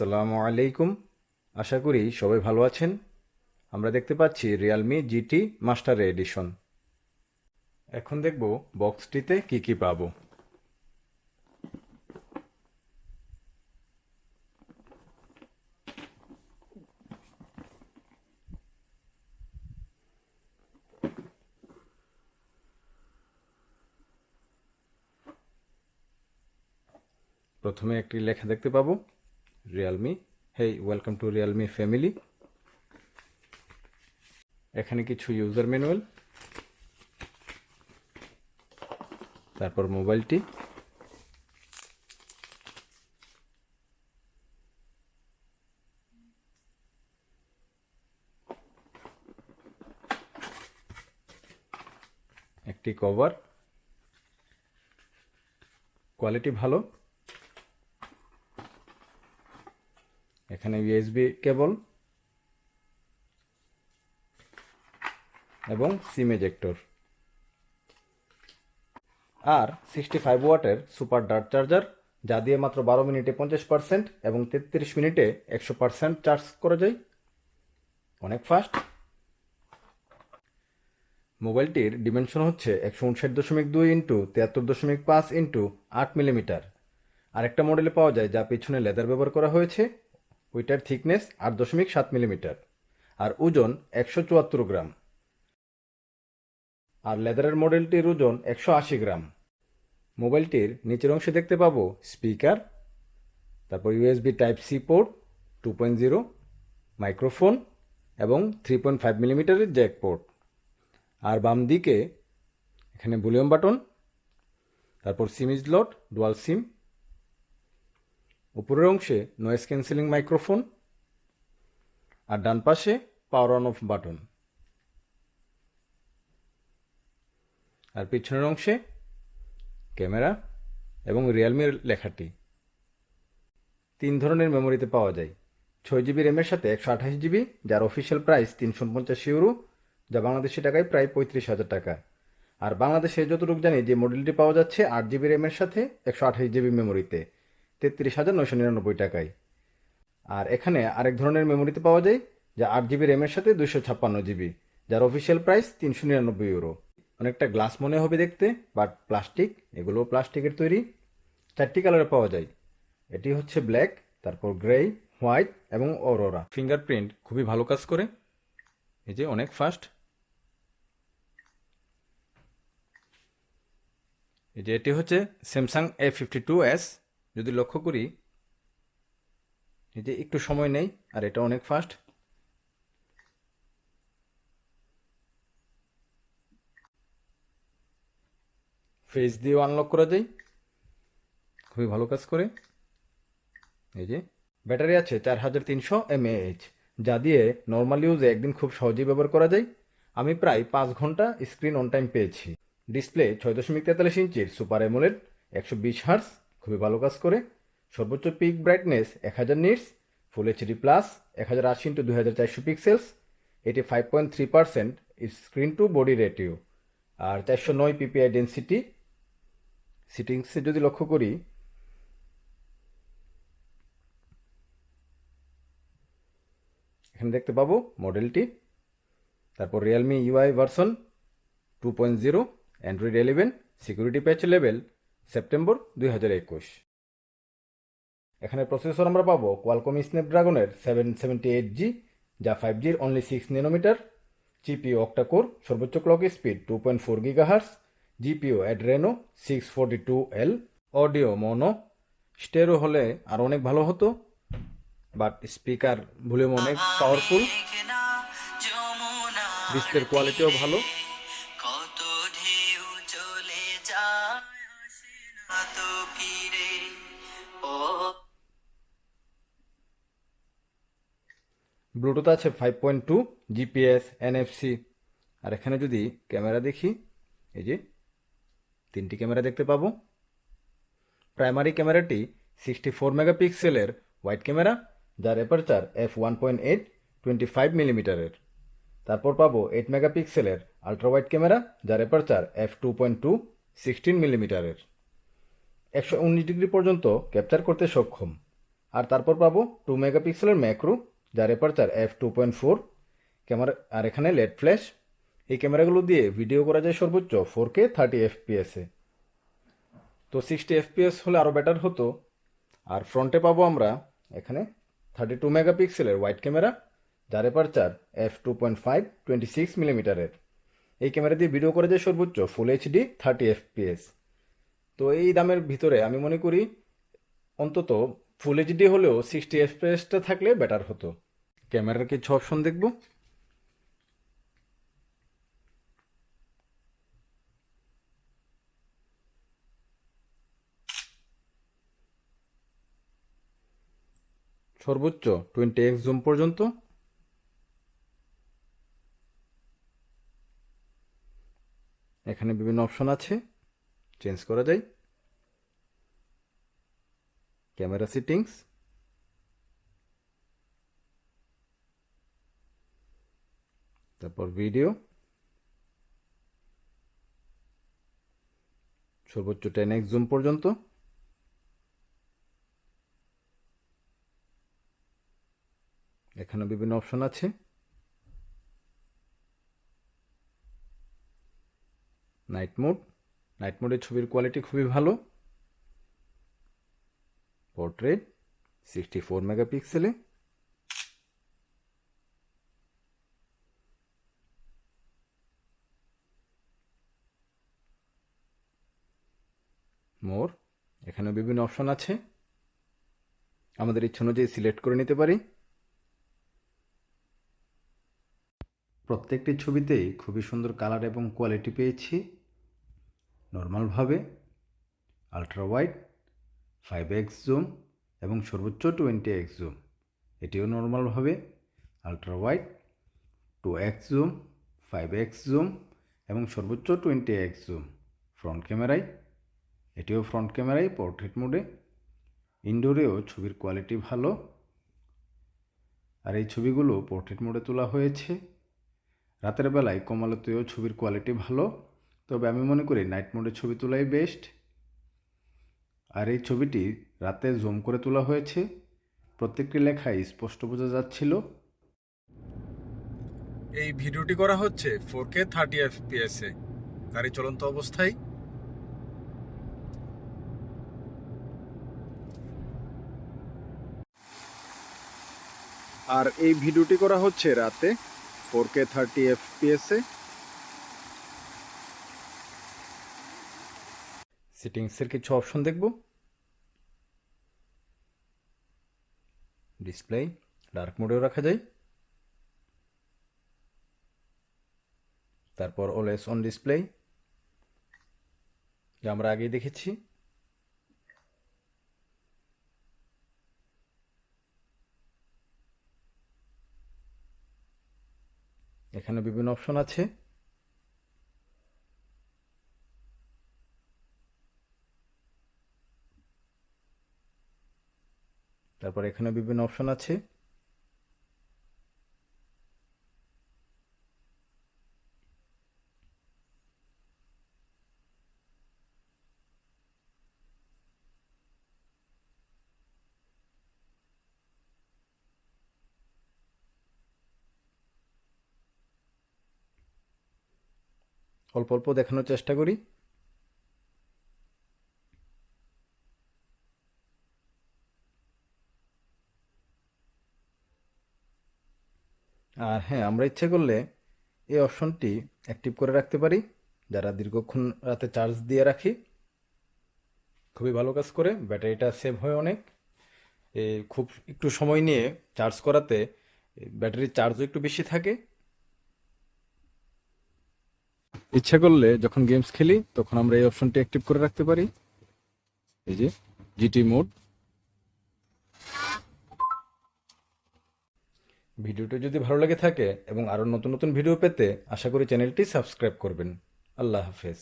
আসসালামু আলাইকুম। আশা করি সবাই ভালো আছেন। আমরা দেখতে পাচ্ছি রিয়েলমি জিটি মাস্টার এডিশন। এখন দেখব বক্সটিতে কি কি পাবো। প্রথমে একটি লেখা দেখতে পাবো, Realme. Hey, welcome to Realme family. এখানে কিছু ইউজার ম্যানুয়াল, তারপর মোবাইলটি, একটি কভার, কোয়ালিটি ভালো। এখানে ইউএসবি কেবল এবং সিম এজেক্টর, আর 65 ওয়াটের সুপার ডার্ট চার্জার, যা দিয়ে মাত্র 12 মিনিটে 50% এবং 33 মিনিটে 100% চার্জ করা যায়। অনেক ফাস্ট। মোবাইলটির ডিমেনশন হচ্ছে 159.2 ইন্টু 73.5 ইন্টু 8 মিলিমিটার। আরেকটা মডেলে পাওয়া যায় যা পিছনে লেদার ব্যবহার করা হয়েছে, ওইটার থিকনেস 8.7 মিলিমিটার আর ওজন 174 গ্রাম। আর লেদারের মডেলটির ওজন 180 গ্রাম। মোবাইলটির নিচের অংশে দেখতে পাবো স্পিকার, তারপর USB type C port 2.0, microphone এবং 3.5 মিলিমিটারের জ্যাক পোর্ট। আর বাম দিকে এখানে ভলিউম বাটন, তারপর সিম স্লট, ডুয়াল সিম। উপরের অংশে নয়েজ ক্যান্সেলিং মাইক্রোফোন, আর ডান পাশে পাওয়ার অন অফ বাটন। আর পিছনের অংশে ক্যামেরা এবং রিয়েলমির লেখাটি। 3 ধরনের মেমোরিতে পাওয়া যায়। 6 জিবি র্যামের সাথে 128 জিবি, যার অফিসিয়াল প্রাইস 350 ইউরো, যা বাংলাদেশি টাকায় প্রায় 35,000 টাকা। আর বাংলাদেশে যতটুকু জানি যে মডেলটি পাওয়া যাচ্ছে 8 জিবি র্যামের সাথে 128 জিবি মেমোরিতে 33,999 টাকায়। আর এখানে আরেক ধরনের মেমোরিতে পাওয়া যায় যা 8 জিবি র্যামের সাথে 256 জিবি, যার অফিসিয়াল প্রাইস 399 ইউরো। অনেকটা গ্লাস মনে হবে দেখতে, বাট প্লাস্টিক, এগুলো প্লাস্টিকের তৈরি। 4টি কালারে পাওয়া যায়। এটি হচ্ছে ব্ল্যাক, তারপর গ্রে, হোয়াইট এবং অরোরা। ফিঙ্গারপ্রিন্ট খুবই ভালো কাজ করে, এই যে অনেক ফাস্ট। এই যে এটি হচ্ছে স্যামসাং A52s। যদি লক্ষ্য করি, এই যে একটু সময় নেই, আর এটা অনেক ফাস্ট। ফেস দিয়েও আনলক করা যায়, খুবই ভালো কাজ করে। এই যে ব্যাটারি আছে 4300 mAh, যা দিয়ে নর্মাল ইউজে একদিন খুব সহজেই ব্যবহার করা যায়। আমি প্রায় 5 ঘন্টা স্ক্রিন অন টাইম পেয়েছি। ডিসপ্লে 6.43 ইঞ্চির সুপার অ্যামোলেড, 120 হার্টজ, খুবই ভালো কাজ করে। সর্বোচ্চ peak brightness 1000 nits, full HD plus 1080 into 2400 pixels. এটি 5.3% স্ক্রিন টু বডি রেটিও, আর 409 পিপিআই ডেন্সিটি। সিটিংসে যদি লক্ষ্য করি, এখানে দেখতে পাবো মডেলটি, তারপর Realme UI version 2.0, Android 11, security patch level September 2021। এখানে প্রসেসর আমরা পাবো কোয়ালকম স্ন্যাপড্রাগনের 778G, যা 5Gর অনলি 6 ন্যানোমিটার। জিপিও অক্টাকোর, সর্বোচ্চ clock speed 2.4 GHz। GPU Adreno 642L। Audio mono, stereo হলে আর অনেক ভালো হতো, বাট স্পিকার ভলিউম অনেক পাওয়ারফুল। ডিসপ্লের কোয়ালিটিও ভালো। ব্লুটুথ আছে 5.2, জিপিএস, এনএফসি। আর এখানে যদি ক্যামেরা দেখি, এই যে 3টি ক্যামেরা দেখতে পাবো। প্রাইমারি ক্যামেরাটি 64 মেগাপিক্সেলের ওয়াইড ক্যামেরা, যার অ্যাপারচার f1.8 25 মিলিমিটারের। তারপর পাবো 8 মেগাপিক্সেলের আলট্রা ওয়াইড ক্যামেরা, যার অ্যাপারচার f2.2 16 মিলিমিটারের। 119 ডিগ্রি পর্যন্ত ক্যাপচার করতে সক্ষম। আর তারপর পাবো 2 মেগাপিক্সেলের ম্যাক্রো, যার অ্যাপারচার f2.4 ক্যামেরা, আর এখানে লেড ফ্ল্যাশ। এই ক্যামেরাগুলো দিয়ে ভিডিও করা যায় সর্বোচ্চ 4K 30 FPS-এ। তো 60 FPS হলে আরও বেটার হতো। আর ফ্রন্টে পাবো আমরা এখানে 32 মেগাপিক্সেলের ওয়াইড ক্যামেরা, যার অ্যাপারচার f2.5 26 মিলিমিটারের। এই ক্যামেরা দিয়ে ভিডিও করা যায় সর্বোচ্চ ফুল এইচডি 30 FPS। তো এই দামের ভিতরে আমি মনে করি অন্তত ফুল এইচডি হলেও 60 FPS থাকলে বেটার হতো। ক্যামেরার কিছু অপশন দেখব। সর্বোচ্চ 20x জুম পর্যন্ত, এখানে বিভিন্ন অপশন আছে, চেঞ্জ করা যায়। ক্যামেরা সেটিংস, তারপর ভিডিও, সর্বোচ্চ 10x জুম পর্যন্ত, এখানে বিভিন্ন অপশন আছে। নাইট মোড, নাইট মোডে ছবির কোয়ালিটি খুবই ভালো। পোর্ট্রেট 64 মেগাপিক্সেলে। মোর, এখানে বিভিন্ন অপশন আছে, আমাদের ইচ্ছা অনুযায়ী সিলেক্ট করে নিতে পারি। প্রত্যেকটি ছবিতেই খুবই সুন্দর কালার এবং কোয়ালিটি পেয়েছি। নর্মালভাবে, আলট্রা ওয়াইড, 5x জুম এবং সর্বোচ্চ 20x জুম। এটিও নর্মালভাবে, ultra wide, 2x zoom, 5x zoom এবং সর্বোচ্চ 20x জুম। ফ্রন্ট ক্যামেরায়, এটিও ফ্রন্ট ক্যামেরায় পোর্ট্রেট মোডে। ইনডোরেও ছবির কোয়ালিটি ভালো। আর এই ছবিগুলো পোর্ট্রেট মোডে তোলা হয়েছে। রাতের বেলায় কম আলোতেও ছবির কোয়ালিটি ভালো, তবে আমি মনে করি নাইট মোডে ছবি তোলাই বেস্ট। আর এই ছবিটি রাতে জুম করে তোলা হয়েছে, প্রত্যেকটি লেখায় স্পষ্ট বোঝা যাচ্ছিল। এই ভিডিওটি করা হচ্ছে 4K 30 FPS-এ, গাড়ি চলন্ত অবস্থায়। আর এই ভিডিওটি করা হচ্ছে রাতে 4K 30 FPS-এ। সেটিংসের কিছু অপশন দেখব। ডিসপ্লে ডার্ক মোডেও রাখা যায়। তারপর অলওয়েজ অন ডিসপ্লে, যা আমরা আগেই দেখেছি। এখানে বিভিন্ন অপশন আছে। তারপর এখানে বিভিন্ন অপশন আছে। অল্প অল্প দেখানোর চেষ্টা করি। আর হ্যাঁ, আমরা ইচ্ছে করলে এই অপশনটি অ্যাক্টিভ করে রাখতে পারি, যারা দীর্ঘক্ষণ রাতে চার্জ দিয়ে রাখি। খুবই ভালো কাজ করে, ব্যাটারিটা সেভ হয় অনেক। খুব একটু সময় নিয়ে চার্জ করাতে ব্যাটারির চার্জও একটু বেশি থাকে। ইচ্ছা করলে যখন গেমস খেলি তখন আমরা এই অপশনটি অ্যাক্টিভ করে রাখতে পারি। এই যে জিটি মোড। ভিডিওটি যদি ভালো লেগে থাকে এবং আরও নতুন নতুন ভিডিও পেতে আশা করি চ্যানেলটি সাবস্ক্রাইব করবেন। আল্লাহ হাফেজ।